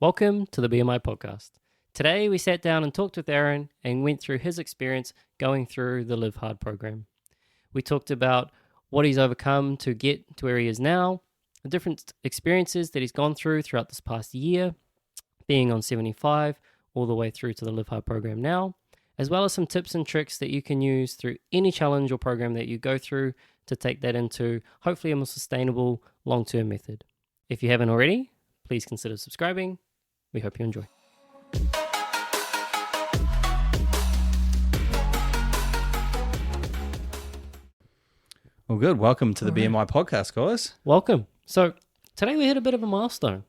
Welcome to the BMI Podcast. Today we sat down and talked with Aaron and went through his experience going through the Live Hard program. We talked about what he's overcome to get to where he is now, the different experiences that he's gone throughout this past year, being on 75 all the way through to the Live Hard program now, as well as some tips and tricks that you can use through any challenge or program that you go through to take that into hopefully a more sustainable long-term method. If you haven't already, please consider subscribing. We hope you enjoy. Well, good. Welcome to the BMI Podcast, guys. Welcome. So today we hit a bit of a milestone.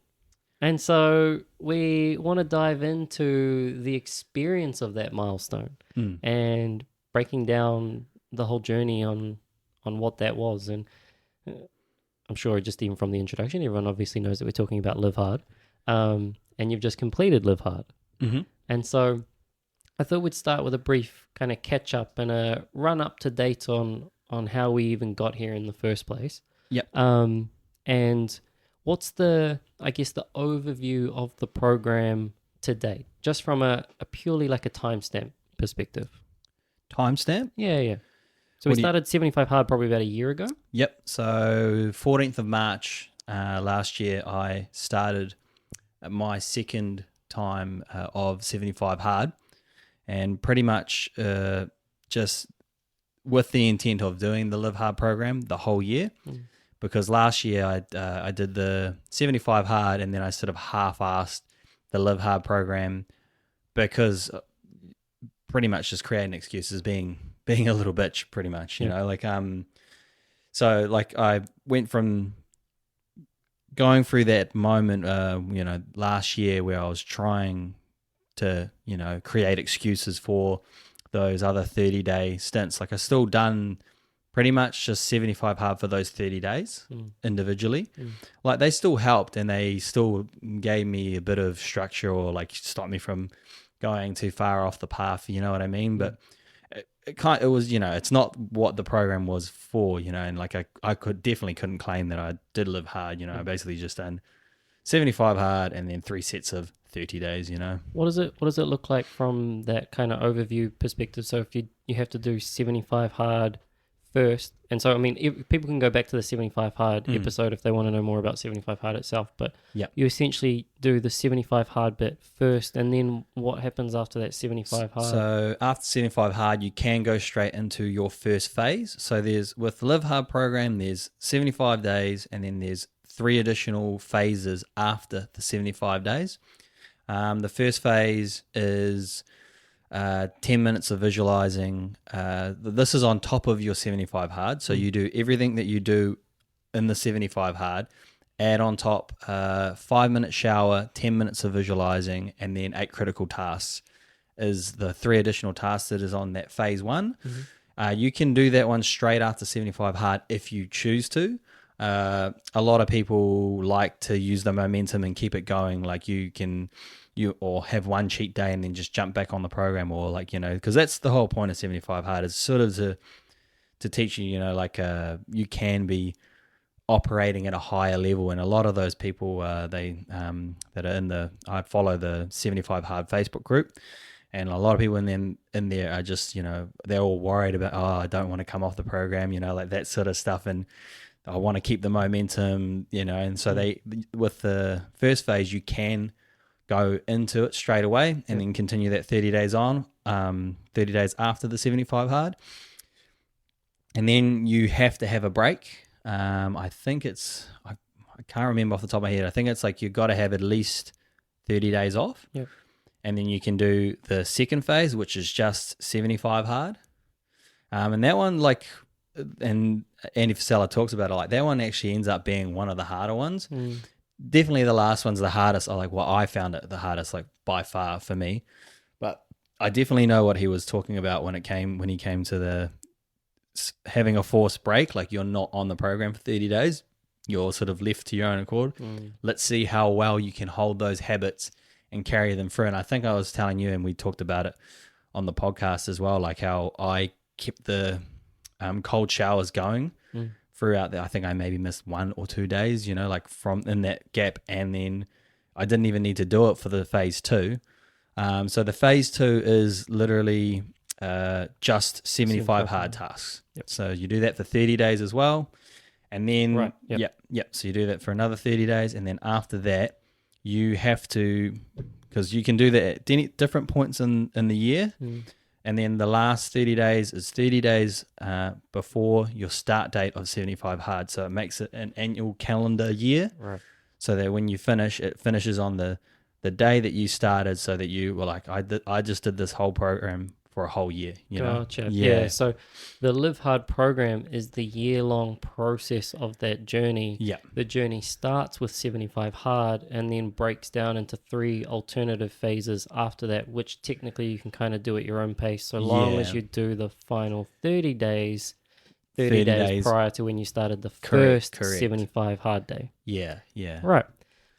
And so we want to dive into the experience of that milestone and breaking down the whole journey on what that was. And I'm sure just even from the introduction, everyone obviously knows that we're talking about Live Hard. And you've just completed Live Hard. Mm-hmm. And so I thought we'd start with a brief kind of catch up and a run up to date on how we even got here in the first place. Yep. And what's the overview of the program to date, just from a purely like a timestamp perspective? Timestamp? Yeah. So we started 75 Hard probably about a year ago? Yep. So 14th of March last year, I started my second time of 75 Hard, and pretty much just with the intent of doing the Live Hard program the whole year, because last year I did the 75 Hard and then I sort of half-assed the Live Hard program because pretty much just creating excuses, being a little bitch, pretty much, you know, like so like I went from going through that moment, last year where I was trying to, create excuses for those other 30-day stints. Like I still done pretty much just 75 Hard for those 30 days individually. Like they still helped and they still gave me a bit of structure or like stopped me from going too far off the path, you know what I mean? But it was, it's not what the program was for, and like I couldn't claim that I did Live Hard, I basically just done 75 Hard and then 3 sets of 30 days, What does it look like from that kind of overview perspective? So if you have to do 75 Hard first, and so I mean if people can go back to the 75 Hard episode if they want to know more about 75 Hard itself, but you essentially do the 75 Hard bit first, and then what happens after that 75 Hard? So after 75 Hard you can go straight into your first phase. So with the Live Hard program there's 75 days and then there's 3 additional phases after the 75 days. The first phase is 10 minutes of visualizing. This is on top of your 75 Hard. So you do everything that you do in the 75 Hard, add on top 5-minute shower, 10 minutes of visualizing, and then 8 critical tasks is the 3 additional tasks that is on that phase 1. You can do that one straight after 75 Hard if you choose to. A lot of people like to use the momentum and keep it going. Like or have one cheat day and then just jump back on the program, or like, because that's the whole point of 75 Hard is sort of to teach you, you can be operating at a higher level. And a lot of those people, that are I follow the 75 Hard Facebook group, and a lot of people in there are just, they're all worried about, I don't want to come off the program, like that sort of stuff. And I want to keep the momentum, and so with the first phase, you can go into it straight away and then continue that 30 days on, 30 days after the 75 Hard. And then you have to have a break. I think I can't remember off the top of my head. I think it's like you've got to have at least 30 days off. Yep. And then you can do the second phase, which is just 75 Hard. And that one, like, and Andy Fusella talks about it, like that one actually ends up being one of the harder ones. Definitely the last one's the hardest. I found it the hardest, like by far for me. But I definitely know what he was talking about when he came to the having a forced break. Like you're not on the program for 30 days. You're sort of left to your own accord. Let's see how well you can hold those habits and carry them through. And I think I was telling you, and we talked about it on the podcast as well, like how I kept the cold showers going throughout. I think I maybe missed 1 or 2 days, like from in that gap, and then I didn't even need to do it for the phase 2. So the phase 2 is literally just 75 hard tasks. Yep. So you do that for 30 days as well. And then, Right. Yep. So you do that for another 30 days. And then after that, you have to, because you can do that at different points in the year. And then the last 30 days is 30 days before your start date of 75 hard. So it makes it an annual calendar year. Right. So that when you finish, it finishes on the day that you started, so that you were like, I just did this whole program for a whole year. Gotcha. Yeah. So the Live Hard program is the year-long process of that journey. Yeah. The journey starts with 75 hard and then breaks down into 3 alternative phases after that, which technically you can kind of do at your own pace, so long as you do the final 30 days 30 days prior to when you started the first Correct. 75 hard day. Yeah. Right.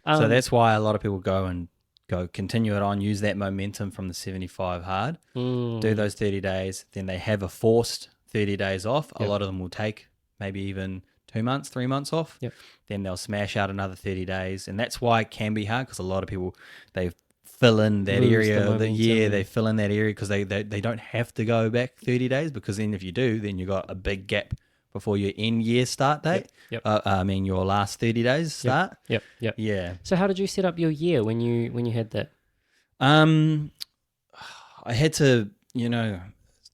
So that's why a lot of people go continue it on, use that momentum from the 75 hard, do those 30 days, then they have a forced 30 days off. A lot of them will take maybe even 2 months, 3 months off. Then they'll smash out another 30 days. And that's why it can be hard, because a lot of people, they fill in that area. They fill in that area because they don't have to go back 30 days, because then if you do, then you got a big gap before your end year start date. Your last 30 days start. Yeah. So how did you set up your year when you had that? I had to,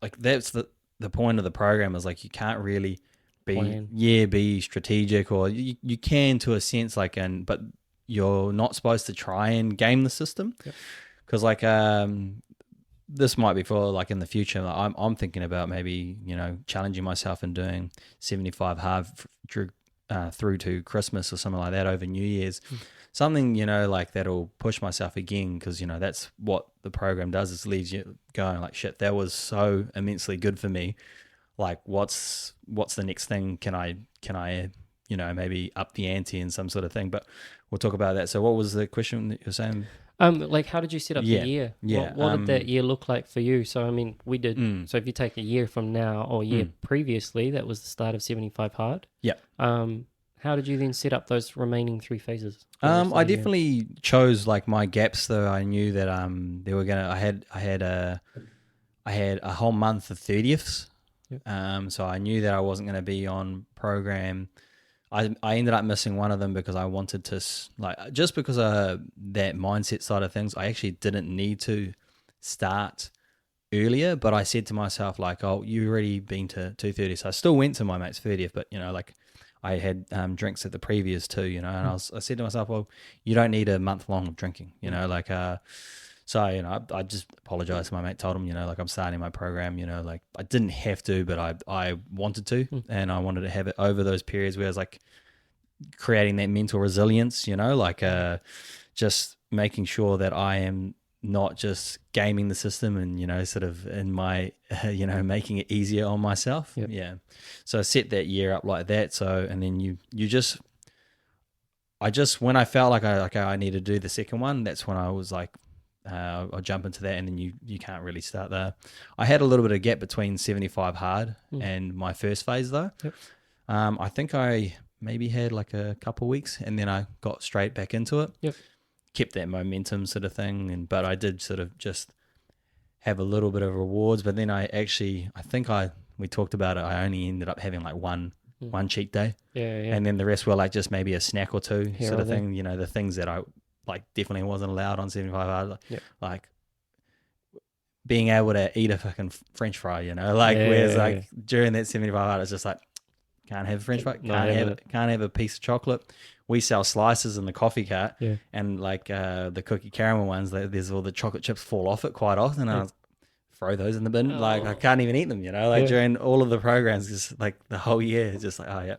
like, that's the point of the program, is like, you can't really be strategic, or you can to a sense, like, but you're not supposed to try and game the system, because like this might be for like in the future. I'm thinking about maybe challenging myself and doing 75 hard through to Christmas or something like that over New Year's. Something like that'll push myself again, because that's what the program does, is leaves you going like, shit, that was so immensely good for me. Like, what's the next thing? Can I maybe up the ante in some sort of thing? But we'll talk about that. So what was the question that you're saying? Like, how did you set up the year? Yeah. What did that year look like for you? So, I mean, we did. So if you take a year from now or a year previously, that was the start of 75 hard. Yeah. How did you then set up those remaining 3 phases? I definitely chose like my gaps, though. I knew that they were gonna. I had a whole month of 30ths. So I knew that I wasn't going to be on program. I ended up missing one of them because I wanted to, like, just because of that mindset side of things, I actually didn't need to start earlier, but I said to myself, like, oh, you've already been to 2:30. So I still went to my mate's 30th, but, like, I had drinks at the previous 2, and I said to myself, well, you don't need a month long of drinking, like, so, I just apologized to my mate, told him, like, I'm starting my program, like, I didn't have to, but I wanted to, and I wanted to have it over those periods where I was like creating that mental resilience, like, just making sure that I am not just gaming the system and, sort of in my, making it easier on myself. Yeah. So I set that year up like that. So, and then when I felt like I need to do the second one, that's when I was like, I'll jump into that, and then you can't really start there. I had a little bit of gap between 75 hard and my first phase, though. I think I maybe had like a couple of weeks, and then I got straight back into it. Kept that momentum sort of thing, but I did sort of just have a little bit of rewards. But then we talked about it. I only ended up having like one cheat day, and then the rest were like just maybe a snack or two sort of thing. The things that I like definitely wasn't allowed on 75 hard, like being able to eat a fucking French fry, whereas like during that 75 hard, it's just like, can't have a French fry, can't have a piece of chocolate. We sell slices in the coffee cart, and like the cookie caramel ones, there's all the chocolate chips fall off it quite often, and I throw those in the bin. Like, I can't even eat them, during all of the programs, just like the whole year, it's just like, oh yeah.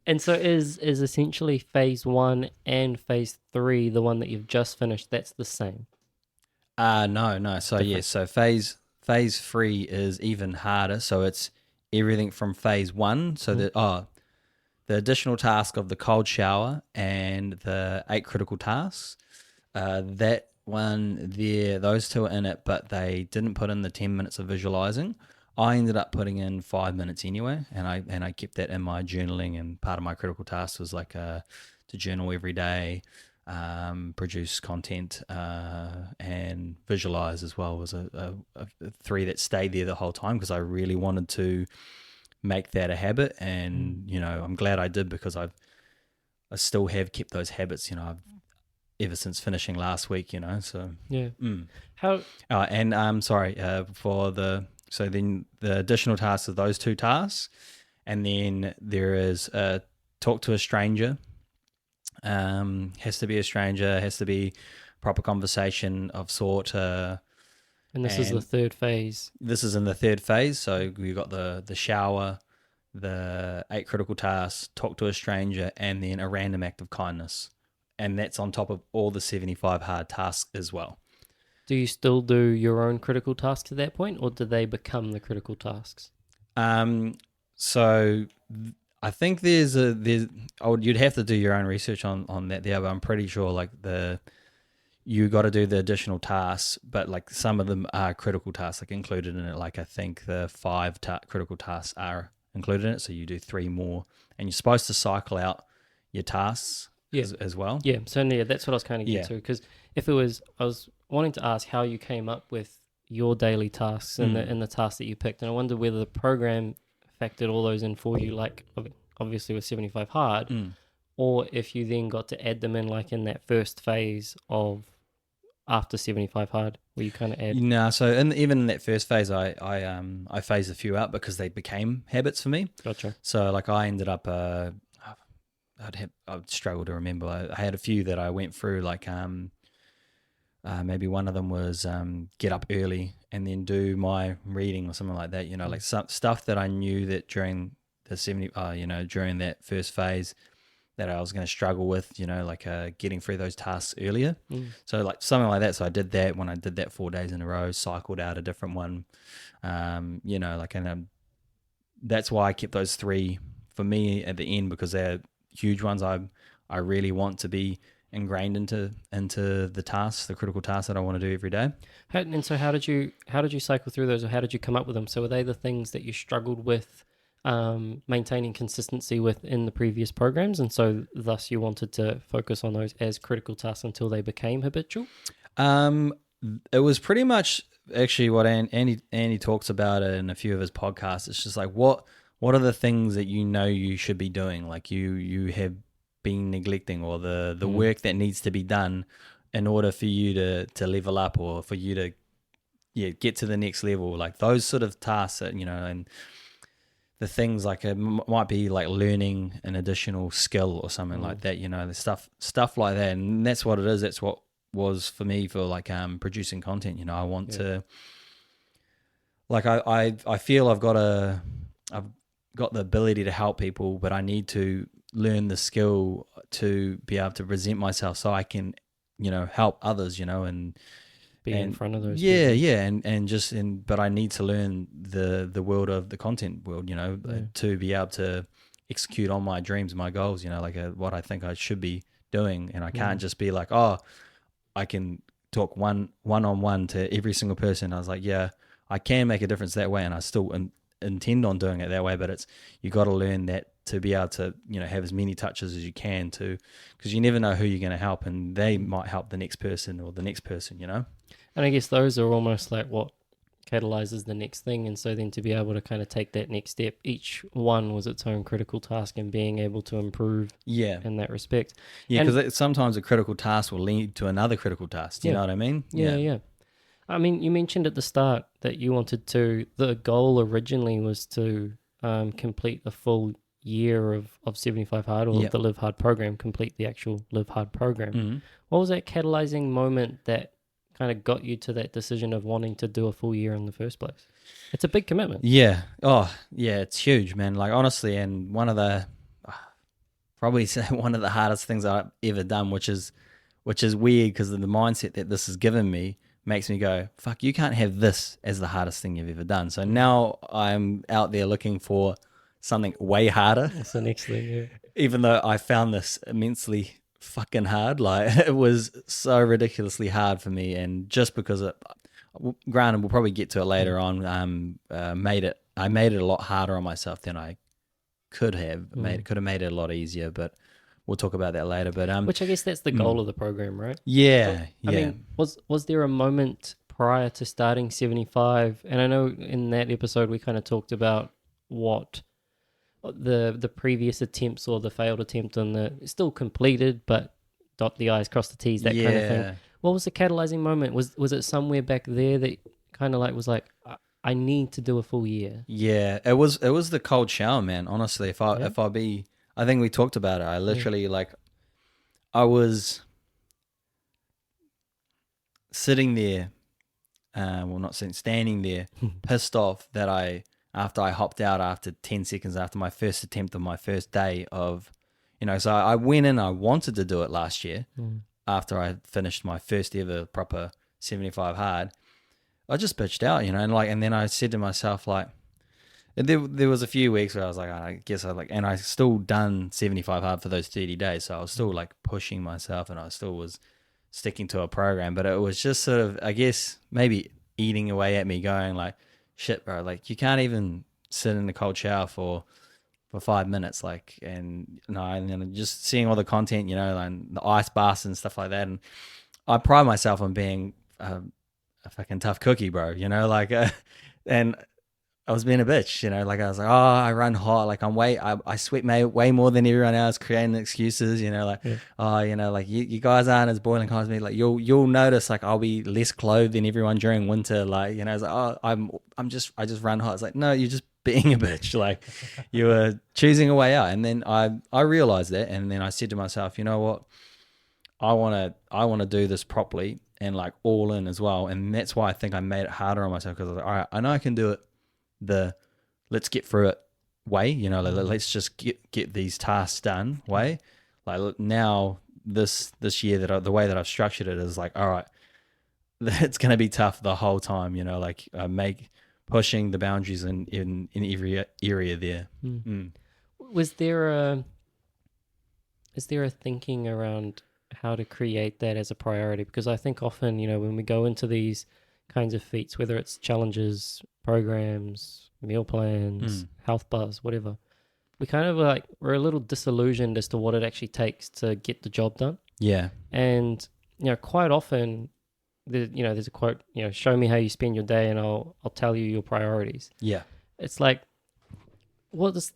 And so is essentially phase 1 and phase 3 the one that you've just finished? That's the same. No. So different. So phase 3 is even harder. So it's everything from phase 1. So the additional task of the cold shower and the 8 critical tasks. That one there, those 2 are in it, but they didn't put in the 10 minutes of visualizing. I ended up putting in 5 minutes anyway, and I kept that in my journaling, and part of my critical task was like to journal every day, produce content, and visualize as well was a 3 that stayed there the whole time because I really wanted to make that a habit. And I'm glad I did, because I still have kept those habits, ever since finishing last week, so Yeah. How so then the additional tasks are those 2 tasks, and then there is talk to a stranger. Has to be a stranger, has to be proper conversation of sort. And this is the 3rd phase. This is in the 3rd phase. So we've got the shower, the 8 critical tasks, talk to a stranger, and then a random act of kindness. And that's on top of all the 75 hard tasks as well. Do you still do your own critical tasks at that point, or do they become the critical tasks? So I think you'd have to do your own research on that there, but I'm pretty sure like you got to do the additional tasks, but like some of them are critical tasks like included in it. Like I think the 5 critical tasks are included in it, so you do 3 more, and you're supposed to cycle out your tasks as well. Yeah, so yeah, that's what I was kind of getting to, because I was wanting to ask how you came up with your daily tasks and the tasks that you picked, and I wonder whether the program factored all those in for you, like obviously with 75 hard, or if you then got to add them in like in that first phase of after 75 hard, where you kind of add. No, so even in that first phase, I phased a few out because they became habits for me. Gotcha. So like I ended up I'd struggle to remember. I had a few that I went through, like maybe one of them was get up early and then do my reading or something like that. Like some stuff that I knew that during the during that first phase that I was going to struggle with. Like getting through those tasks earlier. So like something like that. So I did that when I did that 4 days in a row. Cycled out a different one. That's why I kept those 3 for me at the end, because they're huge ones. I really want to be ingrained into the tasks, the critical tasks that I want to do every day. And so how did you cycle through those, or how did you come up with them? So were they the things that you struggled with maintaining consistency with in the previous programs, and so thus you wanted to focus on those as critical tasks until they became habitual? It was pretty much actually what Andy talks about it in a few of his podcasts. It's just like what are the things that you should be doing, like you have been neglecting, or the work that needs to be done in order for you to level up, or for you to get to the next level, like those sort of tasks that, and the things like it might be like learning an additional skill or something like that, the stuff like that. And that's what it is. That's what was for me for like producing content. I want to, like I feel I've got the ability to help people, but I need to learn the skill to be able to present myself so I can, help others, and be in front of those people. But I need to learn the world of the content world, to be able to execute on my dreams, my goals, what I think I should be doing. And I can't just be like, oh, I can talk one-on-one to every single person. I was like, yeah, I can make a difference that way, and I still intend on doing it that way, but you got to learn that to be able to have as many touches as you can, to because you never know who you're going to help, and they might help the next person or the next person. And I guess those are almost like what catalyzes the next thing, and so then to be able to kind of take that next step, each one was its own critical task, and being able to improve in that respect. Because sometimes a critical task will lead to another critical task. Do you know what I mean? Yeah. I mean, you mentioned at the start that you wanted the goal originally was to complete a full year of 75 Hard, or the Live Hard program, complete the actual Live Hard program. Mm-hmm. What was that catalyzing moment that kind of got you to that decision of wanting to do a full year in the first place? It's a big commitment. Yeah. Oh, yeah, it's huge, man. Like, honestly, and one of the hardest things I've ever done, which is weird because of the mindset that this has given me, makes me go, fuck, you can't have this as the hardest thing you've ever done. So now I'm out there looking for something way harder. That's the next thing, yeah. Even though I found this immensely fucking hard, like it was so ridiculously hard for me, and just because granted, we'll probably get to it later on, I made it a lot harder on myself than I could have made it a lot easier, but we'll talk about that later. But Which I guess that's the goal of the program, right? yeah, I mean, was there a moment prior to starting 75? And I know in that episode we kind of talked about what the previous attempts or the failed attempt and the still completed, but dot the I's, cross the T's, that kind of thing. What was the catalyzing moment? Was it somewhere back there that kind of like was like, I need to do a full year? Yeah, it was the cold shower, man. Honestly, I think we talked about it. I literally like, I was sitting there, not sitting, standing there, pissed off that after I hopped out after 10 seconds after my first attempt of my first day of, so I went in, I wanted to do it last year after I finished my first ever proper 75 hard. I just bitched out, and then I said to myself, like, there was a few weeks where I was like, and I still done 75 hard for those 30 days. So I was still like pushing myself and I still was sticking to a program, but it was just sort of, I guess, maybe eating away at me going like, shit, bro, like you can't even sit in the cold shower for 5 minutes, like, and then just seeing all the content, and the ice baths and stuff like that. And I pride myself on being, a fucking tough cookie, bro, and I was being a bitch, like I was like, oh, I run hot, like I sweat way more than everyone else, creating excuses, like you guys aren't as boiling hot as me, like you'll notice, like I'll be less clothed than everyone during winter, like, it's like, oh, I just run hot. It's like, no, you're just being a bitch, like you were choosing a way out. And then I realized that, and then I said to myself, you know what, I want to do this properly and like all in as well. And that's why I think I made it harder on myself, because I was like, all right, I know I can do it let's get through it way, let's just get these tasks done way. Like now this year the way that I've structured it is like, all right, it's going to be tough the whole time, like make pushing the boundaries in every area there. Is there a thinking around how to create that as a priority? Because I think often, when we go into these kinds of feats, whether it's challenges, programs, meal plans, health bars, whatever, we kind of we're a little disillusioned as to what it actually takes to get the job done. Yeah. And, quite often, there's a quote, show me how you spend your day and I'll tell you your priorities. Yeah. It's like, what is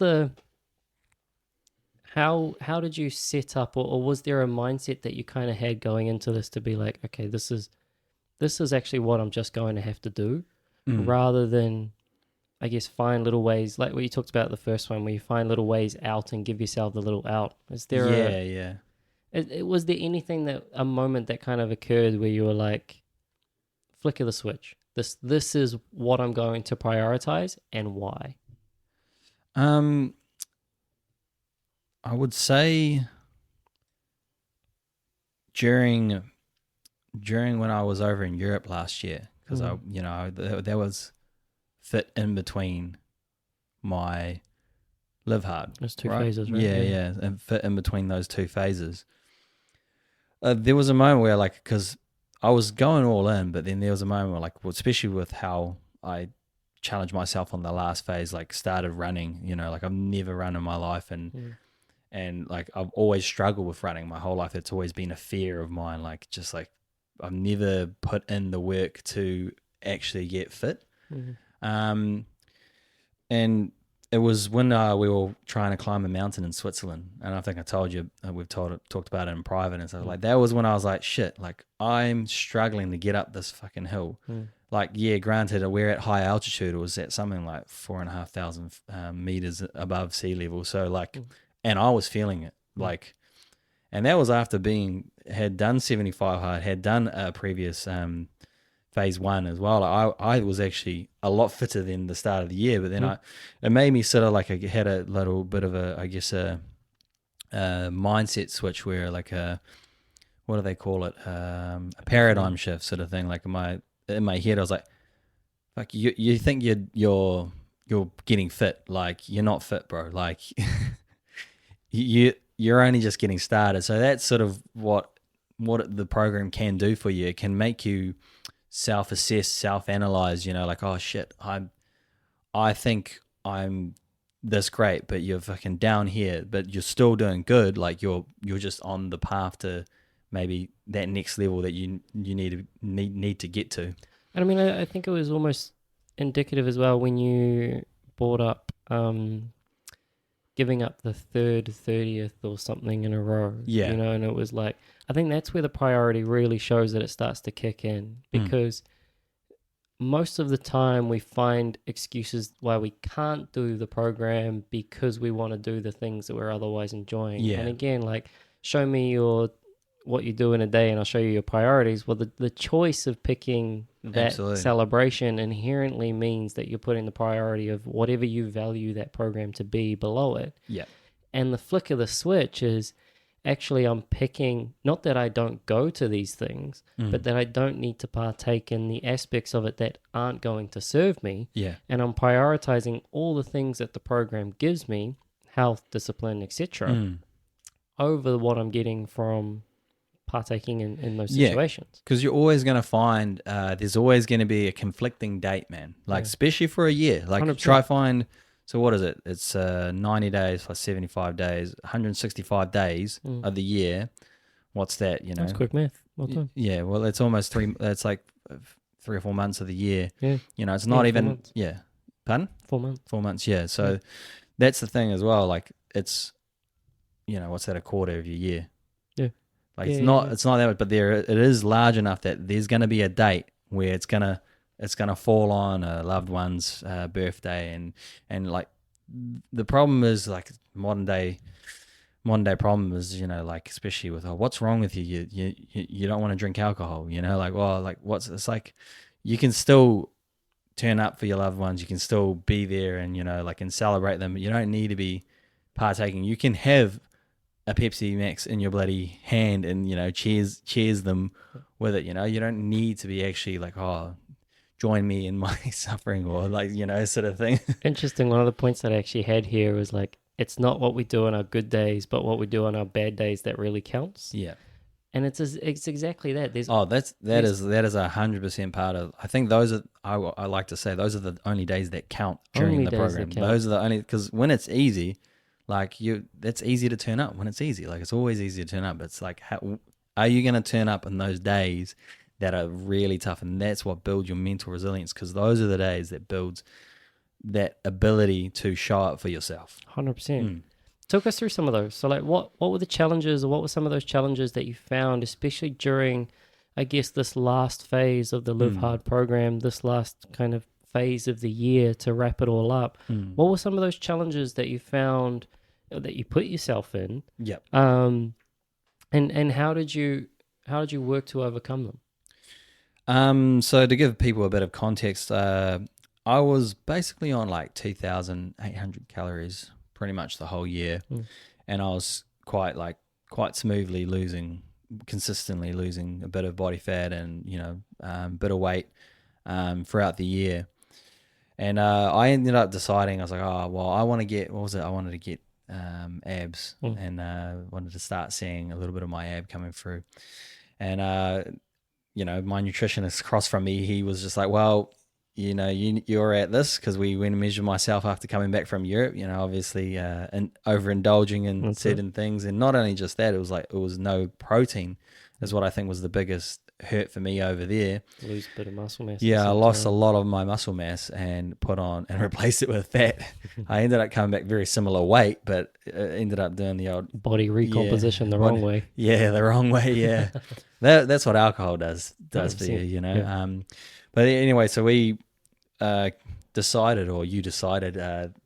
how did you set up, or was there a mindset that you kind of had going into this to be like, okay, this is actually what I'm just going to have to do, rather than, I guess, find little ways, like what you talked about the first one, where you find little ways out and give yourself the little out. Is there was there anything a moment that kind of occurred where you were like, flicker the switch, this is what I'm going to prioritize and why? I would say during when I was over in Europe last year, because there was fit in between my live hard. There's two phases, right? Yeah, and fit in between those two phases. There was a moment where, like, because I was going all in, but then there was a moment where, like, especially with how I challenged myself on the last phase, like started running, like I've never run in my life, and like I've always struggled with running my whole life. It's always been a fear of mine, like just like I've never put in the work to actually get fit. And it was when we were trying to climb a mountain in Switzerland, and I think I told you, we've talked about it in private and stuff. Like that was when I was like, shit, like I'm struggling to get up this fucking hill. Like, yeah, granted, we're at high altitude. It was at something like 4,500 meters above sea level. So like, and I was feeling it, like, and that was after had done 75 hard, had done a previous phase one as well. I was actually a lot fitter than the start of the year, but then it made me sort of like I had a little bit of a, I guess, a mindset switch where like what do they call it? A paradigm shift sort of thing. Like in my head, I was like you think you're getting fit, like you're not fit, bro. Like you're only just getting started. So that's sort of what the program can do for you. It can make you self-assess, self-analyze, like, oh shit, I think I'm this great, but you're fucking down here, but you're still doing good. Like you're just on the path to maybe that next level that you need to get to. And I mean, I think it was almost indicative as well when you brought up giving up the 30th or something in a row. Yeah. You know, and it was like, I think that's where the priority really shows that it starts to kick in, because most of the time we find excuses why we can't do the program because we want to do the things that we're otherwise enjoying. Yeah. And again, like, show me what you do in a day and I'll show you your priorities. Well, the choice of picking that Absolutely. celebration inherently means that you're putting the priority of whatever you value that program to be below it. Yeah. And the flick of the switch is actually I'm picking, not that I don't go to these things, but that I don't need to partake in the aspects of it that aren't going to serve me. Yeah. And I'm prioritizing all the things that the program gives me, health, discipline, etc., over what I'm getting from partaking in those situations. Because you're always going to find there's always going to be a conflicting date, man. Like, especially for a year. Like, 100%. try find, so what is it? It's 90 days plus 75 days, 165 days of the year. What's that, you know? That's quick math. Well done. Yeah, well, it's almost it's like 3 or 4 months of the year. Yeah. You know, it's not 4 even, months. Pardon? 4 months. 4 months, yeah. So that's the thing as well. Like, it's, you know, what's that, a quarter of your year? Yeah. Like, it's not that much, but it is large enough that there's going to be a date where it's gonna fall on a loved one's birthday, and like the problem is, like, modern day problem is, you know, like, especially with what's wrong with you? You don't want to drink alcohol, you know, like, well, like, it's like, you can still turn up for your loved ones, you can still be there and, you know, like, and celebrate them. You don't need to be partaking. You can have a Pepsi Max in your bloody hand and, you know, cheers them with it, you know. You don't need to be actually like, oh, join me in my suffering, or, like, you know, sort of thing. Interesting. One of the points that I actually had here was, like, it's not what we do on our good days, but what we do on our bad days that really counts. Yeah. And it's exactly that. That is 100% part of. I think those are. I like to say those are the only days that count during Only the days program. that count. Those are the only, because when it's easy, like, that's easy to turn up when it's easy. Like, it's always easy to turn up. It's like, how are you going to turn up in those days that are really tough? And that's what builds your mental resilience, because those are the days that builds that ability to show up for yourself. 100%. Talk us through some of those. So, like, what were the challenges, or what were some of those challenges that you found, especially during, I guess, this last phase of the Live Hard program, this last kind of phase of the year to wrap it all up? What were some of those challenges that you found that you put yourself in? Yep. And how did you work to overcome them? So to give people a bit of context, I was basically on like 2,800 calories pretty much the whole year, and I was quite consistently losing a bit of body fat and, you know, a bit of weight throughout the year. And I ended up deciding, I was like, oh, well, I wanted to get abs, and wanted to start seeing a little bit of my ab coming through. And, you know, my nutritionist across from me, he was just like, well, you know, you're at this, because we went and measured myself after coming back from Europe, you know, obviously and overindulging in certain things. And not only just that, it was no protein is what I think was the biggest hurt for me over there. Lose a bit of muscle mass. Yeah, I lost a lot of my muscle mass and put on and replaced it with fat. I ended up coming back very similar weight, but ended up doing the old body recomposition the wrong way. Yeah, the wrong way. Yeah, that's what alcohol does for you, you know. Yeah. But anyway, so we decided, or you decided,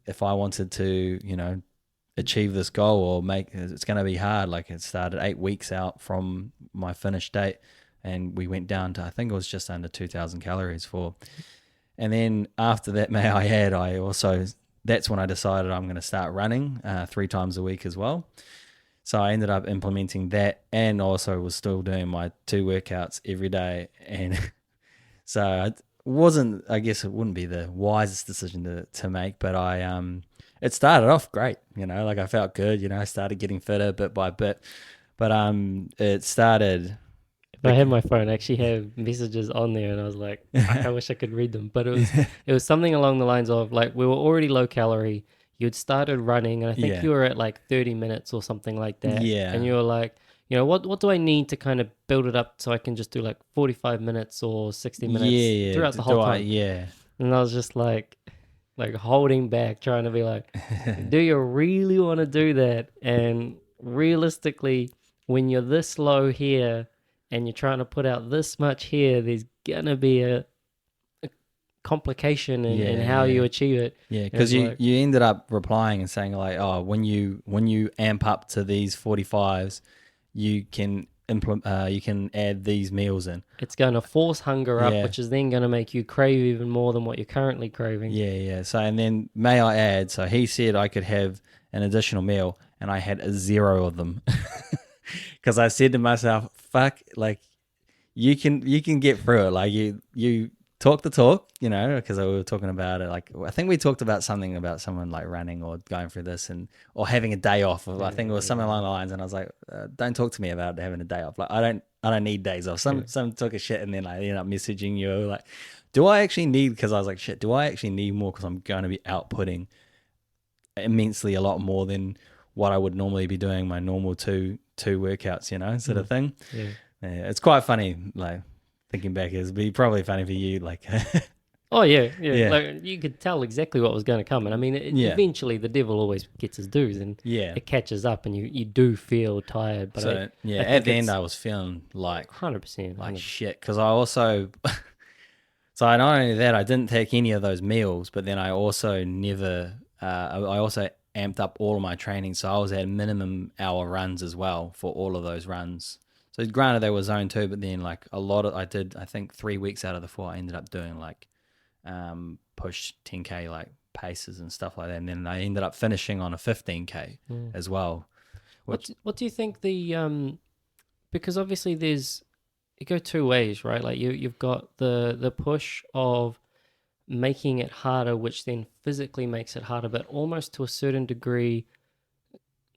if I wanted to, you know, achieve this goal or it's going to be hard. Like, it started 8 weeks out from my finish date, and we went down to, I think it was just under 2,000 calories and then after that, that's when I decided I'm going to start running 3 times a week as well. So I ended up implementing that, and also was still doing my 2 workouts every day. And so I guess it wouldn't be the wisest decision to make, but it started off great, you know, like, I felt good, you know, I started getting fitter bit by bit, but it started. I had my phone, I actually have messages on there, and I was like, I wish I could read them, but it was something along the lines of, like, we were already low calorie, you'd started running, and I think Yeah. you were at like 30 minutes or something like that. Yeah. And you were like, what do I need to kind of build it up so I can just do like 45 minutes or 60 minutes throughout the whole time? Yeah. And I was just like holding back, trying to be like, do you really want to do that? And realistically, when you're this low here and you're trying to put out this much here, there's gonna be a complication in how you achieve it. Yeah, because you ended up replying and saying like, oh, when you amp up to these 45s, you can you can add these meals in. It's going to force hunger up, which is then going to make you crave even more than what you're currently craving. Yeah. So, and then may I add, so he said I could have an additional meal, and I had 0 of them because I said to myself, fuck, like you can get through it. Like you talk the talk, because we were talking about it. Like I think we talked about something about someone like running or going through this or having a day off. I think it was something along the lines, and I was like, don't talk to me about having a day off. Like I don't need days off. Some took a shit, and then I ended up messaging you like, do I actually need? Because I was like, shit, do I actually need more? Because I'm going to be outputting immensely a lot more than what I would normally be doing my normal two workouts, sort of thing. Yeah, it's quite funny, like. Thinking back, it'd be probably funny for you, like. Oh yeah. Like you could tell exactly what was going to come, and I mean, eventually the devil always gets his dues, and it catches up, and you do feel tired. But at the end, I was feeling like 100%, like shit, because I also. So not only that, I didn't take any of those meals, but then I also never. I also amped up all of my training, so I was at minimum hour runs as well for all of those runs. So granted, they were zone 2, but then like I think 3 weeks out of the 4, I ended up doing like push 10K like paces and stuff like that. And then I ended up finishing on a 15K as well. What do you think because obviously it go two ways, right? Like you've got the push of making it harder, which then physically makes it harder, but almost to a certain degree,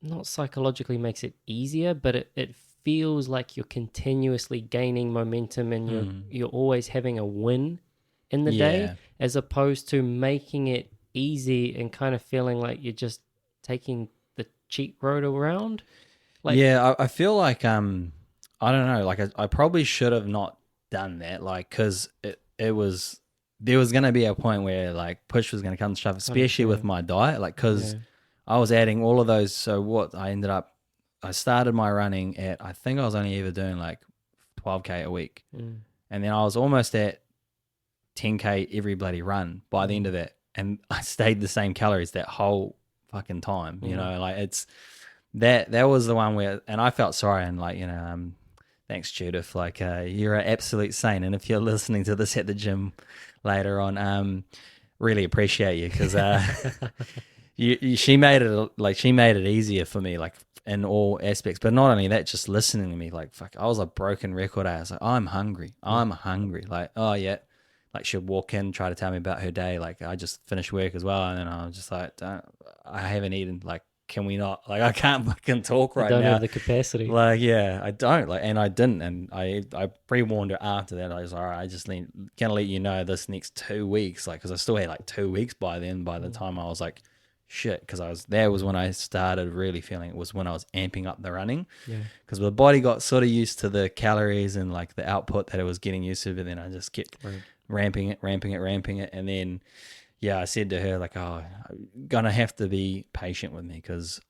not psychologically makes it easier, but it feels like you're continuously gaining momentum, and you're always having a win in the day, as opposed to making it easy and kind of feeling like you're just taking the cheap road around. Like, I feel like I don't know, like I probably should have not done that, like, because there was going to be a point where like push was going to come to shove, especially with my diet, like because I was adding all of those. So what I started my running at, I think I was only ever doing like 12K a week. And then I was almost at 10K every bloody run by the end of that. And I stayed the same calories that whole fucking time, like it's that was the one where, and I felt sorry, and like, thanks Judith, like you're an absolute saint. And if you're listening to this at the gym later on, really appreciate you, because she made it easier for me, like in all aspects. But not only that, just listening to me, like, fuck, I was a broken record. I was like, I'm hungry. Like, oh yeah. Like she'd walk in, try to tell me about her day. Like I just finished work as well. And then I was just like, I haven't eaten. Like, can we not? Like, I can't fucking talk right now. I don't have the capacity. Like, yeah, I don't. Like, and I didn't. And I pre-warned her after that. I was all right, I just gonna let you know this next 2 weeks. Like, because I still had like 2 weeks by then. By the time I was like, shit, because that was when I started really feeling it, was when I was amping up the running. Yeah. Because the body got sort of used to the calories and like the output that it was getting used to, but then I just kept ramping it. And then, I said to her like, oh, I'm gonna have to be patient with me, because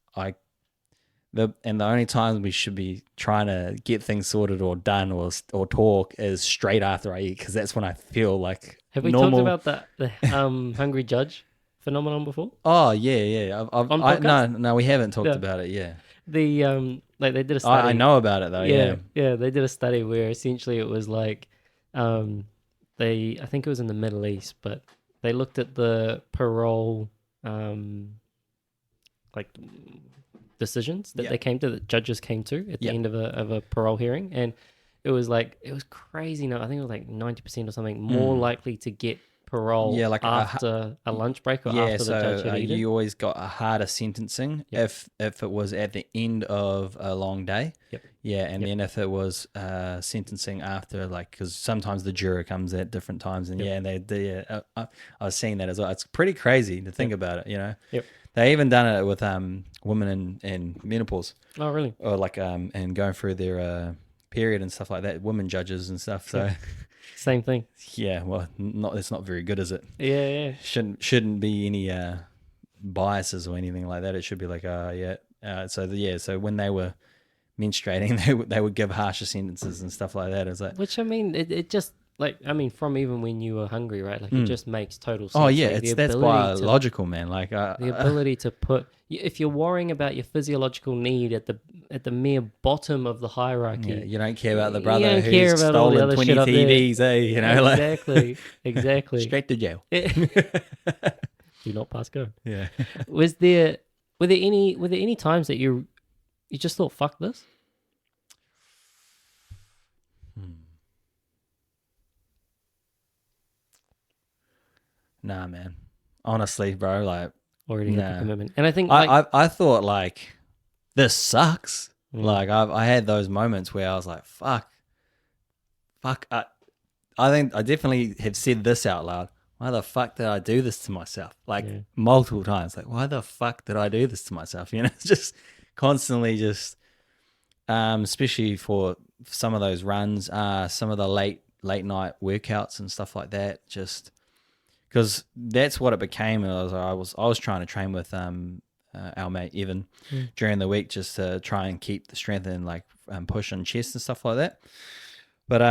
the only time we should be trying to get things sorted or done or talk is straight after I eat, because that's when I feel like Have we normal. talked about the Hungry Judge phenomenon before? Oh yeah. No, we haven't talked about it. Yeah. The like they did a study. I know about it though. Yeah. They did a study where essentially it was like, I think it was in the Middle East, but they looked at the parole, like decisions that the judges came to at the end of a parole hearing, and it was crazy. No, I think it was like 90% or something more likely to get parole like after a lunch break or after the judge had eaten. You always got a harder sentencing if it was at the end of a long day. Then if it was sentencing after, like, because sometimes the juror comes at different times, and I was seeing that as well. It's pretty crazy to think about it, They even done it with women in menopause, Oh, really? or like and going through their period and stuff like that. Women judges and stuff. So Same thing. yeah, well, it's not very good, is it? Yeah. Shouldn't be any biases or anything like that. It should be like so when they were menstruating, they would give harsher sentences and stuff like that. It's like, Which, I mean, it just, like, I mean, from even when you were hungry, right? Like, it just makes total sense. oh yeah, Like, that's biological, man. Like the ability to put, if you're worrying about your physiological need at the mere bottom of the hierarchy, yeah, you don't care about the you brother don't care who's about all the stolen other 20 shit up there. TVs, you know, Exactly. straight to jail. Do not pass go. Yeah. Were there any times that you just thought, fuck this? Nah, man. Honestly, bro, like Already had the nah. commitment. And I think I thought like this sucks. Mm. Like I had those moments where I was like, fuck. I think I definitely have said this out loud. Why the fuck did I do this to myself? Like multiple times. Like, why the fuck did I do this to myself? You know, it's just constantly just, especially for some of those runs, some of the late night workouts and stuff like that. Just because that's what it became. I was trying to train with our mate Evan during the week just to try and keep the strength and like push on chest and stuff like that. But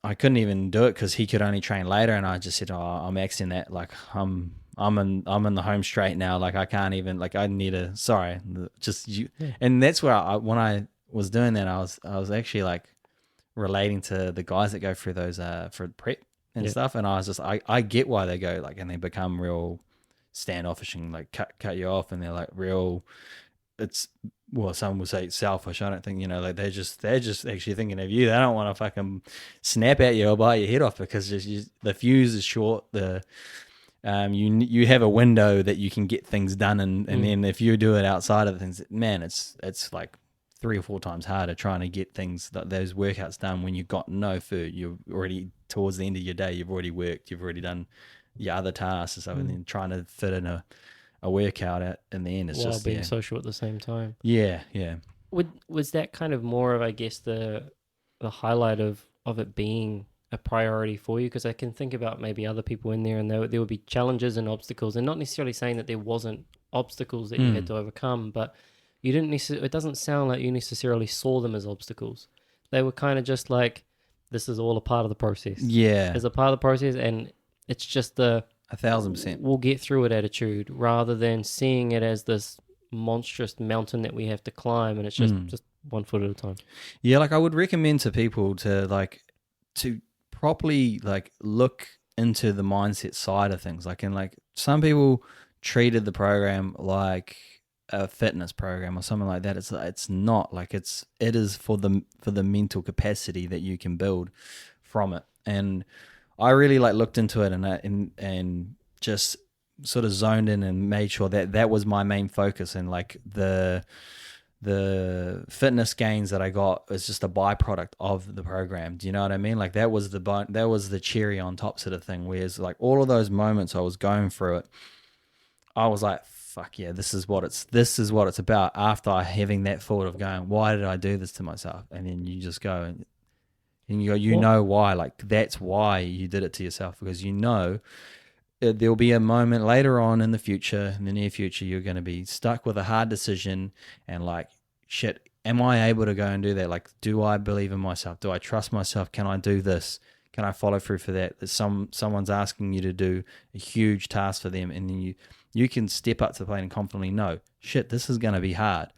I couldn't even do it because he could only train later, and I just said, "Oh, I'm maxing that. Like I'm in the home straight now. Like I can't even. Like I need a sorry, just you." Yeah. And that's where when I was doing that, I was actually like relating to the guys that go through those for prep and stuff, and I was just I get why they go like and they become real standoffish and like cut you off, and they're like real. It's well, some would say selfish. I don't think, you know, like they're just actually thinking of you. They don't want to fucking snap at you or bite your head off because the fuse is short. You have a window that you can get things done, and then if you do it outside of the things, man, it's like 3 or 4 times harder trying to get those workouts done when you've got no food. You're already towards the end of your day. You've already worked. You've already done your other tasks and stuff, and then trying to fit in a workout at in the end. It's while just being social at the same time. Yeah. Was that kind of more of, I guess, the highlight of it being a priority for you? Because I can think about maybe other people in there, and there would be challenges and obstacles, and not necessarily saying that there wasn't obstacles that you had to overcome, but you didn't it doesn't sound like you necessarily saw them as obstacles. They were kind of just like, this is all a part of the process. Yeah. It's a part of the process, and it's just 1,000%. We'll get through it attitude, rather than seeing it as this monstrous mountain that we have to climb, and it's just 1 foot at a time. Yeah, like I would recommend to people to properly like look into the mindset side of things. Like, and like some people treated the program like a fitness program or something like that. It's not. Like it is for the mental capacity that you can build from it. And I really like looked into it and just sort of zoned in and made sure that was my main focus, and like the fitness gains that I got was just a byproduct of the program. Do you know what I mean? Like that was the cherry on top sort of thing. Whereas like all of those moments I was going through it, I was like, fuck yeah, this is what it's about. After having that thought of going, why did I do this to myself? And then you just go and you know why. Like that's why you did it to yourself, because you know there'll be a moment later on in the future, in the near future, you're going to be stuck with a hard decision and like, shit, am I able to go and do that? Like, do I believe in myself? Do I trust myself? Can I do this? Can I follow through for that? That someone's asking you to do a huge task for them, and then you can step up to the plate and confidently know, shit, this is going to be hard,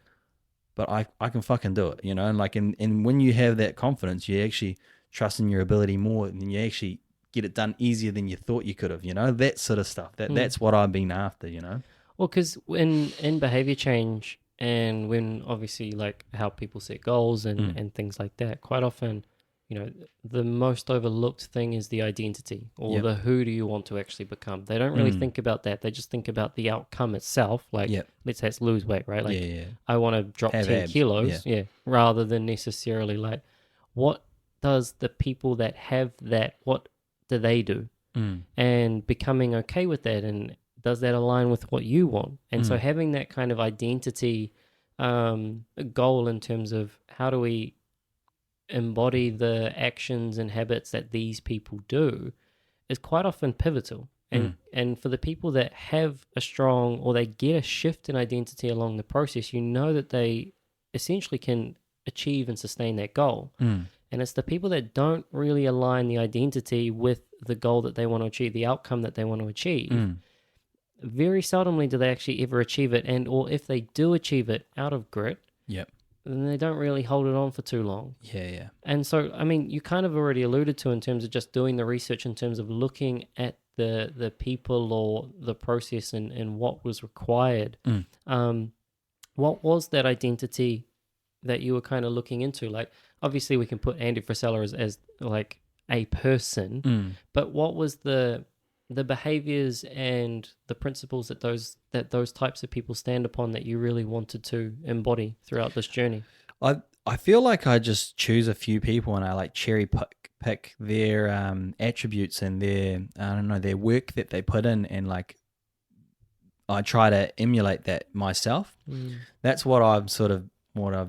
but I can fucking do it, you know? And like, and when you have that confidence, you actually trust in your ability more, and you actually get it done easier than you thought you could have, you know? That sort of stuff. That's what I've been after, you know? Well, because in behavior change, and when obviously like how people set goals and things like that, quite often, you know, the most overlooked thing is the identity, or the who do you want to actually become. They don't really think about that. They just think about the outcome itself. Like, let's say it's lose weight, right? Like, I want to drop 10 kilos, rather than necessarily like, what does the people that have that, what do they do? And becoming okay with that, and does that align with what you want? And so Mm. having that kind of identity goal in terms of how do we embody the actions and habits that these people do is quite often pivotal. And for the people that have a strong, or they get a shift in identity along the process, you know that they essentially can achieve and sustain that goal. Mm. And it's the people that don't really align the identity with the goal that they want to achieve, the outcome that they want to achieve. Mm. Very seldomly do they actually ever achieve it, and or if they do achieve it out of grit, Yep. then they don't really hold it on for too long. Yeah. And so, I mean, you kind of already alluded to in terms of just doing the research, in terms of looking at the people or the process and what was required. What was that identity that you were kind of looking into? Like, obviously we can put Andy Frisella as like a person, but what was the behaviors and the principles that those types of people stand upon that you really wanted to embody throughout this journey? I feel like I just choose a few people and I like cherry pick their attributes and their work that they put in, and like I try to emulate that myself. That's what I've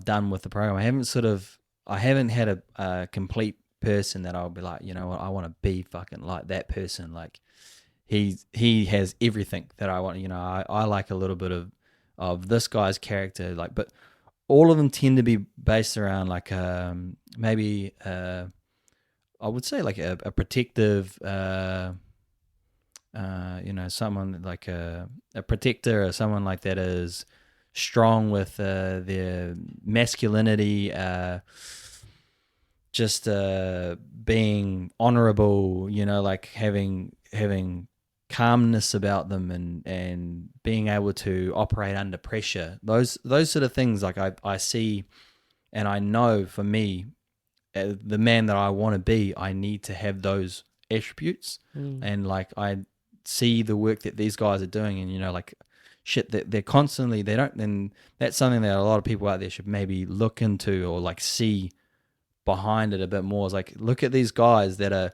done with the program. I haven't had a complete person that I'll be like, you know what, I want to be fucking like that person. Like he has everything that I want. You know, I like a little bit of this guy's character, like, but all of them tend to be based around like maybe I would say like a protective, someone like a protector, or someone like that is strong with their masculinity, just being honorable, you know, like having calmness about them and being able to operate under pressure. Those sort of things, like I see and I know for me, the man that I want to be, I need to have those attributes. And like I see the work that these guys are doing, and you know, like shit that they're constantly, and that's something that a lot of people out there should maybe look into or like see behind it a bit more. Is like, look at these guys that are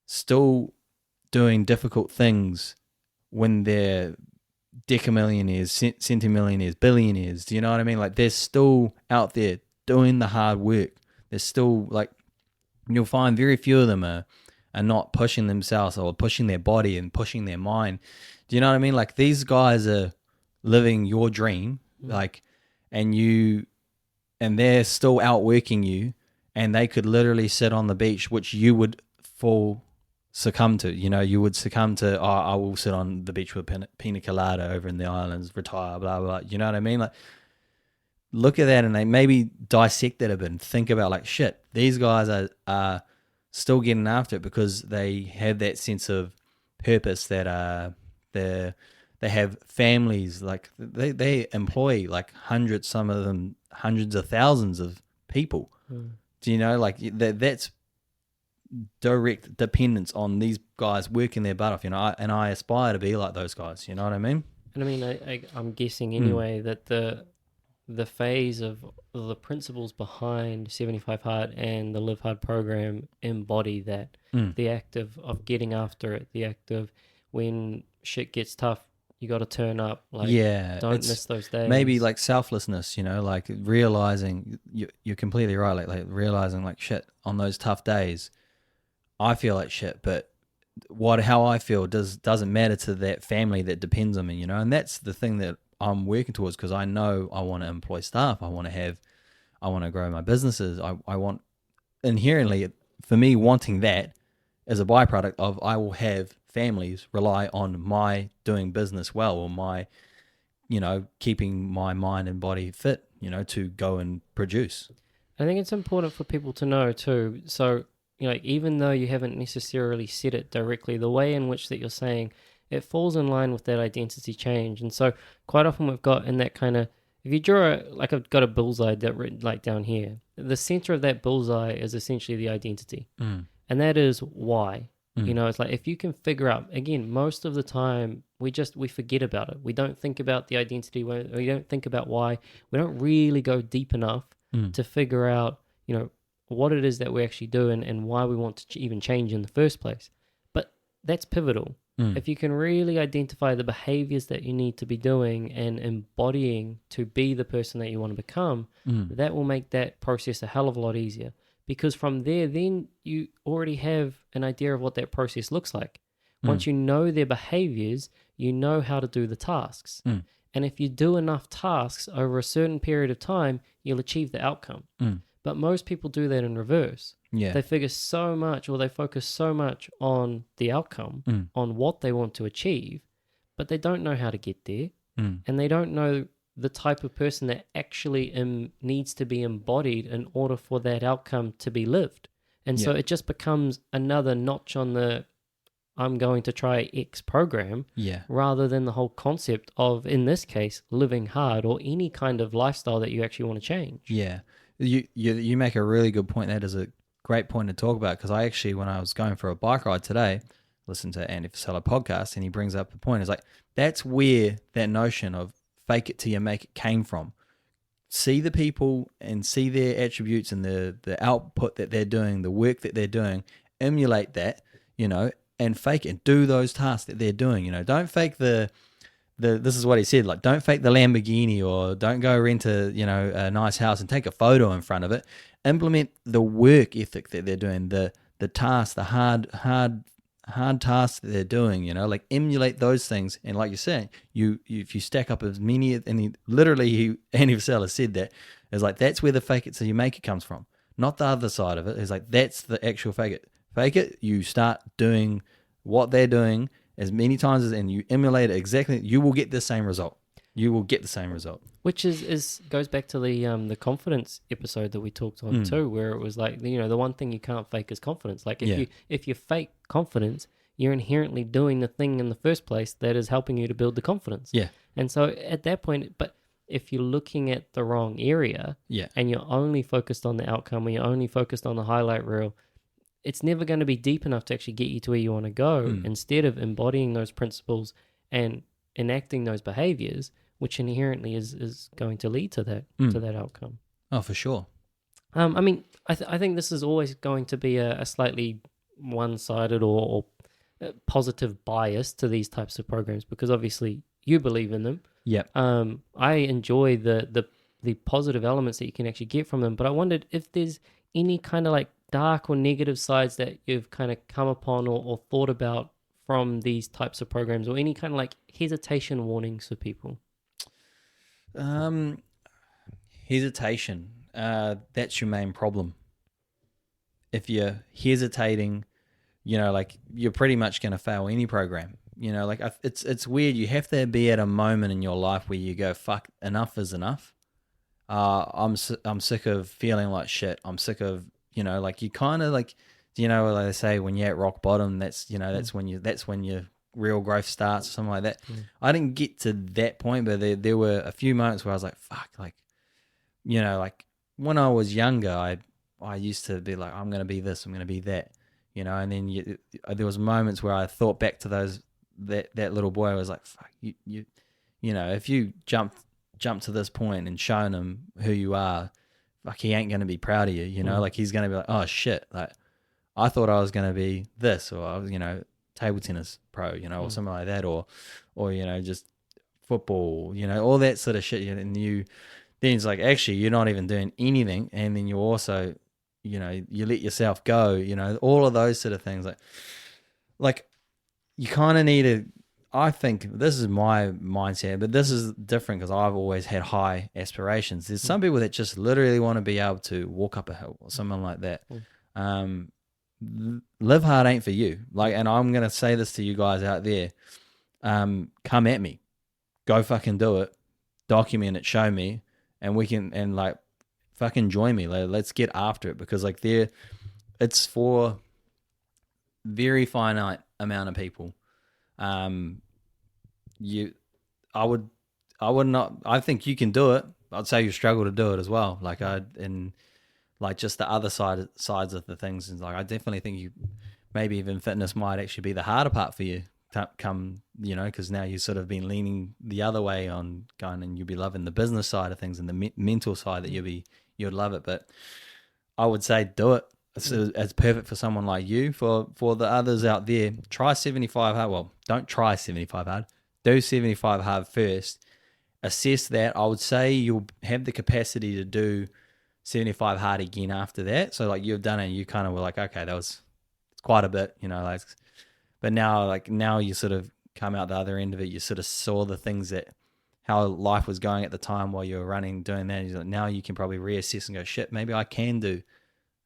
still doing difficult things when they're decamillionaires, centimillionaires, billionaires. Do you know what I mean? Like they're still out there doing the hard work. They're still like, you'll find very few of them are not pushing themselves or pushing their body and pushing their mind. Do you know what I mean? Like these guys are living your dream, like, and they're still outworking you, and they could literally sit on the beach, which you would succumb to. You know, you would succumb to, oh, I will sit on the beach with pina colada over in the islands, retire, blah, blah, blah. You know what I mean? Like, look at that and they maybe dissect that a bit and think about like, shit, these guys are still getting after it because they have that sense of purpose, that they have families, like they employ like some of them hundreds of thousands of people. Do you know, like that's direct dependence on these guys working their butt off, you know, and I aspire to be like those guys, you know what I mean? And I mean, I'm guessing anyway that the phase of the principles behind 75 Hard and the Live Hard program embody that. The act of getting after it, the act of when shit gets tough, you got to turn up. Like, don't miss those days. Maybe like selflessness, you know, like realizing you're completely right. Like realizing like, shit, on those tough days, I feel like shit, but how I feel doesn't matter to that family that depends on me, you know. And that's the thing that I'm working towards, because I know I want to employ staff. I want to grow my businesses. I want, inherently, for me, wanting that as a byproduct of, I will have families rely on my doing business well, or my, you know, keeping my mind and body fit, you know, to go and produce. I think it's important for people to know too. So, you know, even though you haven't necessarily said it directly, the way in which that you're saying it falls in line with that identity change. And so quite often we've got in that kind of, if you draw I've got a bullseye that written like down here, the center of that bullseye is essentially the identity. And that is why. You know, it's like, if you can figure out, again, most of the time we forget about it. We don't think about the identity. We don't think about why. We don't really go deep enough to figure out, you know, what it is that we actually do and why we want to even change in the first place. But that's pivotal. If you can really identify the behaviors that you need to be doing and embodying to be the person that you want to become, that will make that process a hell of a lot easier. Because from there, then you already have an idea of what that process looks like. Once you know their behaviors, you know how to do the tasks. And if you do enough tasks over a certain period of time, you'll achieve the outcome. But most people do that in reverse. Yeah. They figure so much, or they focus so much on the outcome, on what they want to achieve, but they don't know how to get there. And they don't know the type of person that actually needs to be embodied in order for that outcome to be lived. And so it just becomes another notch on the I'm going to try X program, rather than the whole concept of, in this case, living hard or any kind of lifestyle that you actually want to change. Yeah. You make a really good point. That is a great point to talk about, because I actually, when I was going for a bike ride today, listened to Andy Frisella podcast, and he brings up a point. It's like, that's where that notion of fake it till you make it came from. See the people and see their attributes and the output that they're doing, the work that they're doing, emulate that, and fake it. Do those tasks that they're doing. Don't fake the this is what he said, like, don't fake the Lamborghini, or don't go rent a nice house and take a photo in front of it. Implement the work ethic that they're doing, the tasks, the hard tasks that they're doing, like, emulate those things. And like you're saying, if you stack up as many, and Andy Frisella said that, it's like, that's where the fake it so you make it comes from, not the other side of it. It's like, that's the actual fake it, you start doing what they're doing as many times and you emulate it exactly, you will get the same result. Which goes back to the confidence episode that we talked on too, where it was like, the one thing you can't fake is confidence. Like, if you fake confidence, you're inherently doing the thing in the first place that is helping you to build the confidence. Yeah. And so at that point, but if you're looking at the wrong area, and you're only focused on the outcome, or you're only focused on the highlight reel, it's never going to be deep enough to actually get you to where you want to go. Instead of embodying those principles and enacting those behaviors, which inherently is going to lead to that outcome. Oh, for sure. I mean, I think this is always going to be a slightly one-sided or positive bias to these types of programs, because obviously you believe in them. Yeah. I enjoy the positive elements that you can actually get from them, but I wondered if there's any kind of like dark or negative sides that you've kind of come upon or thought about from these types of programs, or any kind of like hesitation warnings for people. Hesitation. That's your main problem. If you're hesitating, like, you're pretty much going to fail any program. Like, it's weird. You have to be at a moment in your life where you go, fuck, enough is enough. I'm sick of feeling like shit. I'm sick of, like, you kind of like, like they say, when you're at rock bottom, that's when your real growth starts, or something like that. I didn't get to that point, but there were a few moments where I was like, fuck, like, like, when I was younger, I used to be like, I'm going to be this, I'm going to be that, and then there was moments where I thought back to that little boy. I was like, fuck, you if you jump to this point and shown him who you are, like, he ain't going to be proud of you, like, he's going to be like, oh shit, like, I thought I was going to be this, or I was, table tennis pro, or something like that, or just football, all that sort of shit. And then it's like, actually, you're not even doing anything. And then you also, you let yourself go, all of those sort of things. Like you kind of need to, I think this is my mindset, but this is different because I've always had high aspirations. There's some people that just literally want to be able to walk up a hill or something like that. Live hard ain't for you. Like, and I'm gonna say this to you guys out there. Come at me, go fucking do it, document it, show me, and we can, and like, fucking join me. Let's get after it, because like, it's for very finite amount of people. I think you can do it. I'd say you struggle to do it as well. Like, like, just the other sides of the things. And like, I definitely think maybe even fitness might actually be the harder part for you to come, because now you've sort of been leaning the other way on going, and you'll be loving the business side of things and the mental side that you'd love it. But I would say do it. it's perfect for someone like you. For the others out there, try 75 hard. Well, don't try 75 hard. Do 75 hard first. Assess that. I would say you'll have the capacity to do 75 hard again after that. So like you've done it, and you kind of were like, okay, it's quite a bit, like. But now you sort of come out the other end of it. You sort of saw the things how life was going at the time while you were running, doing that. Like, now you can probably reassess and go, shit, maybe I can do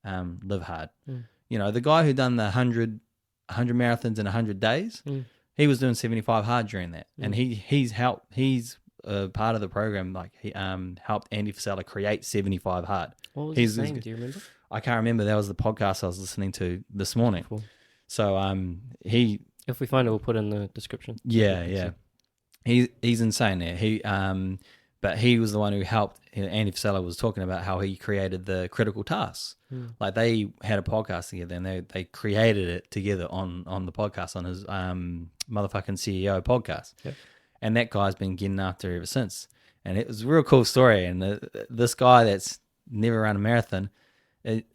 live hard. The guy who done the 100 marathons in 100 days, he was doing 75 hard during that. And he's part of the program. Like he helped Andy Frisella create 75 hard. What was his name? Do you remember? I can't remember. That was the podcast I was listening to this morning. Cool. So if we find it, we'll put it in the description. Yeah. He's insane there. But he was the one who helped. Andy Frisella was talking about how he created the critical tasks. Like they had a podcast together, and they created it together on the podcast, on his motherfucking CEO podcast. Yep. And that guy's been getting after ever since. And it was a real cool story. And this guy that's never run a marathon, it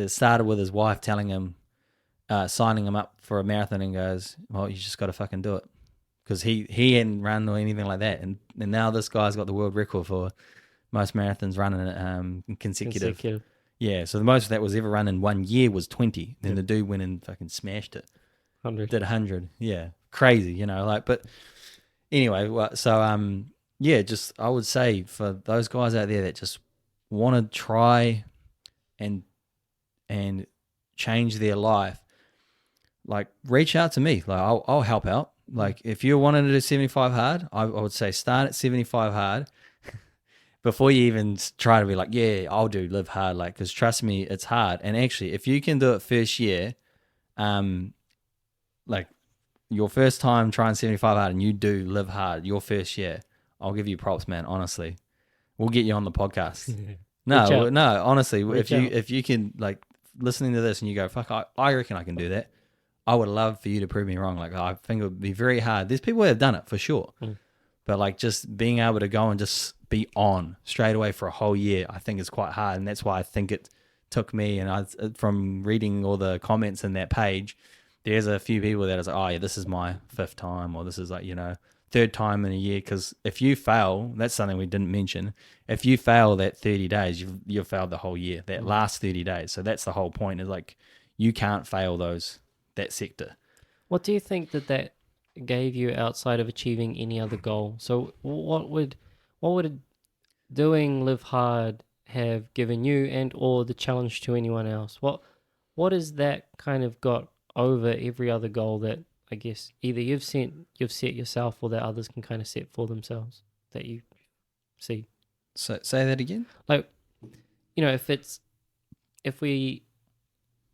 started with his wife telling him, signing him up for a marathon, and goes, well, you just got to fucking do it. Because he hadn't run or anything like that. And now this guy's got the world record for most marathons running consecutive. Yeah, so the most that was ever run in 1 year was 20. Then the dude went and fucking smashed it. 100. Did 100. Yeah, crazy, but anyway, so just I would say for those guys out there that just want to try and change their life, like reach out to me. Like I'll help out. Like if you're wanting to do 75 hard, I would say start at 75 hard before you even try to be like, yeah, I'll do live hard. Like, because trust me, it's hard. And actually, if you can do it first year, like your first time trying 75 hard and you do live hard your first year, I'll give you props, man. Honestly, we'll get you on the podcast. No, honestly, if you can, like, listening to this and you go, fuck, I reckon I can do that. I would love for you to prove me wrong. Like, I think it would be very hard. There's people that have done it for sure. But like just being able to go and just be on straight away for a whole year, I think is quite hard. And that's why I think it took me, and from reading all the comments in that page, there's a few people that are like, oh yeah, this is my 5th time, or this is like, 3rd time in a year. Because if you fail, that's something we didn't mention. If you fail that 30 days, you've failed the whole year, that last 30 days. So that's the whole point, is like, you can't fail that sector. What do you think that gave you outside of achieving any other goal? So what would doing live hard have given you, and or the challenge to anyone else? What is that kind of got over every other goal that I guess either you've set yourself, or that others can kind of set for themselves that you see? So say that again. Like, if we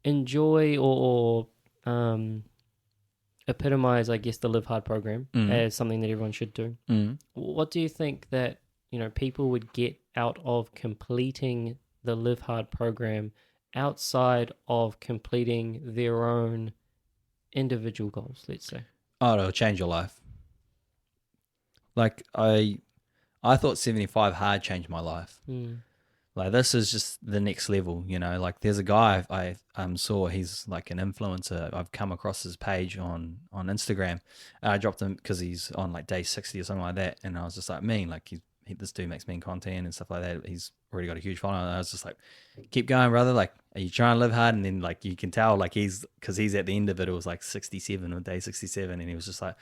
enjoy or epitomize, I guess, the Live Hard program as something that everyone should do. What do you think that people would get out of completing the Live Hard program outside of completing their own individual goals, let's say? Oh, it'll change your life. Like I thought 75 hard changed my life. Like, this is just the next level, like there's a guy I saw, he's like an influencer. I've come across his page on Instagram. I dropped him because he's on like day 60 or something like that. And I was just like, this dude makes mean content and stuff like that. He's already got a huge following. And I was just like, keep going, brother. Like, are you trying to live hard? And then like, you can tell like because he's at the end of it, it was like 67 or day 67. And he was just like,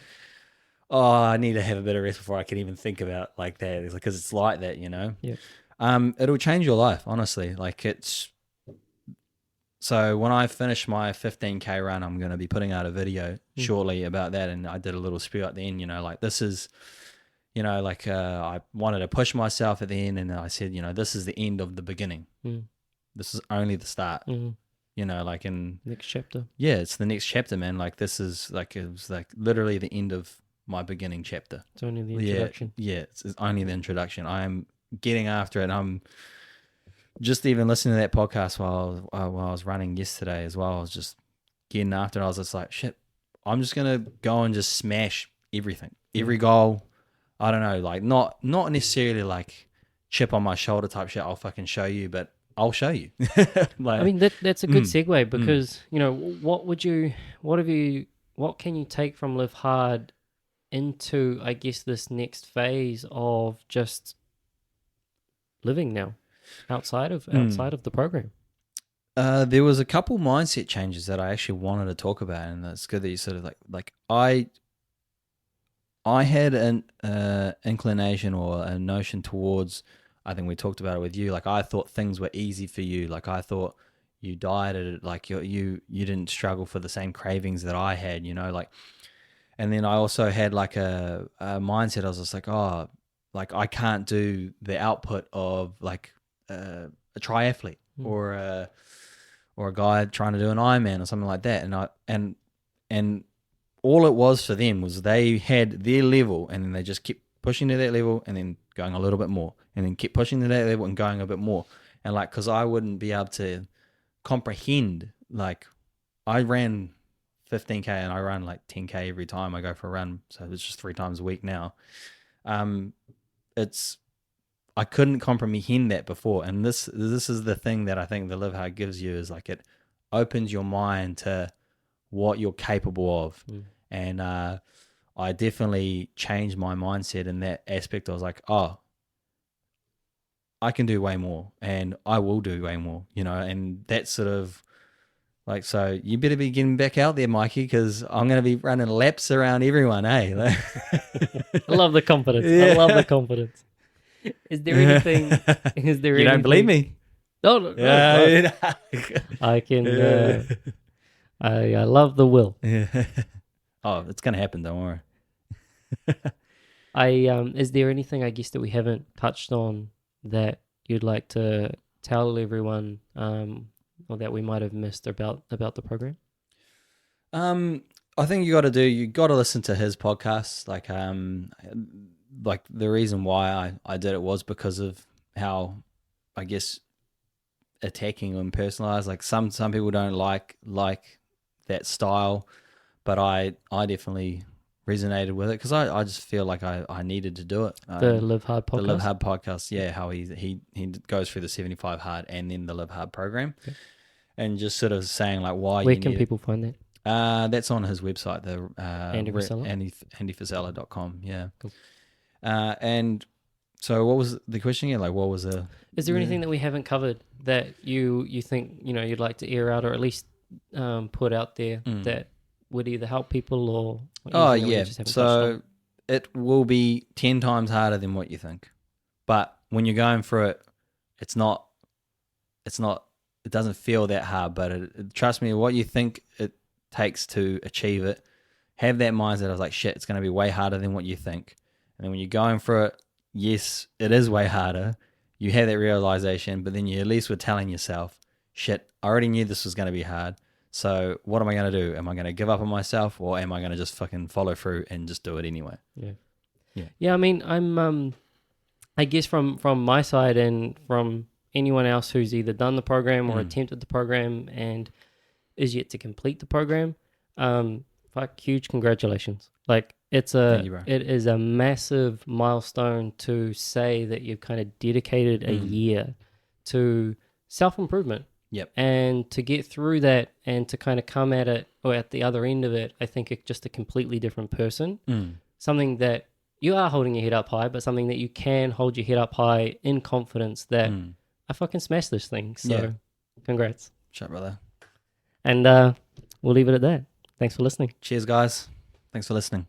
oh, I need to have a bit of rest before I can even think about like that. It's like, because it's like that, Yeah. It'll change your life, honestly. Like, so when I finish my 15K run, I'm going to be putting out a video shortly about that. And I did a little spiel at the end, like, this is, I wanted to push myself at the end. And I said, this is the end of the beginning. This is only the start, like in next chapter. Yeah. It's the next chapter, man. Like, this is like, it was like literally the end of my beginning chapter. It's only the introduction. Yeah. It's only the introduction. I am getting after it. I'm just even listening to that podcast while I was running yesterday as well. I was just getting after it. I was just like, shit, I'm just gonna go and just smash everything, every goal. I don't know, like not necessarily like chip on my shoulder type shit. I'll fucking show you, but I'll show you. I mean, that's a good segue because, what can you take from Live Hard into, I guess, this next phase of just living now outside of the program? There was a couple mindset changes that I actually wanted to talk about, and it's good that you sort of like I had an inclination or a notion towards, I think we talked about it with you, like I thought things were easy for you, like I thought you dieted, like you didn't struggle for the same cravings that I had, like. And then I also had like a mindset. I was just like, oh, like I can't do the output of like a triathlete or a guy trying to do an Ironman or something like that. And all it was for them was they had their level, and then they just kept pushing to that level, and then going a little bit more, and then kept pushing to that level and going a bit more. And like, because I wouldn't be able to comprehend, like I ran 15K and I run like 10K every time I go for a run. So it's just 3 times a week now. I couldn't comprehend that before. And this is the thing that I think the Live Hard gives you, is like it opens your mind to what you're capable of. And I definitely changed my mindset in that aspect. I was like, oh, I can do way more, and I will do way more, and that sort of, like, so you better be getting back out there, Mikey, because I'm going to be running laps around everyone, eh? I love the confidence. I love the confidence. Is there anything? You don't believe me? No. I can. I love the will. Oh, it's going to happen. Don't worry. Is there anything, I guess, that we haven't touched on that you'd like to tell everyone? Or that we might have missed about the program? I think you got to listen to his podcast. Like the reason why I did it was because of how, I guess, attacking and personalized. Like some people don't like that style, but I definitely resonated with it because I just feel like I needed to do it. The Live Hard podcast. The Live Hard podcast, yeah. How he goes through the 75 hard and then the Live Hard program. Okay. And just sort of saying like why. Where can people find that? That's on his website, the andyfrisella.com. Yeah. Cool. And so what was the question again? Like what was the... Is there anything that we haven't covered that you think you'd like to air out, or at least put out there that would either help people or... Oh yeah, so it will be 10 times harder than what you think. But when you're going through it, it doesn't feel that hard, but trust me, what you think it takes to achieve it, have that mindset of like, shit, it's going to be way harder than what you think. And then when you're going through it, yes, it is way harder. You have that realization, but then you at least were telling yourself, shit, I already knew this was going to be hard. So what am I going to do? Am I going to give up on myself, or am I going to just fucking follow through and just do it anyway? Yeah. I mean, I'm, I guess from my side and from anyone else who's either done the program or attempted the program and is yet to complete the program, huge congratulations. Like it is a massive milestone to say that you've kind of dedicated a year to self-improvement. Yep. And to get through that and to kind of come at it, or at the other end of it, I think it's just a completely different person. Something that you are holding your head up high, but something that you can hold your head up high in confidence that I fucking smashed this thing. So congrats. Shut, brother. And we'll leave it at that. Thanks for listening. Cheers, guys. Thanks for listening.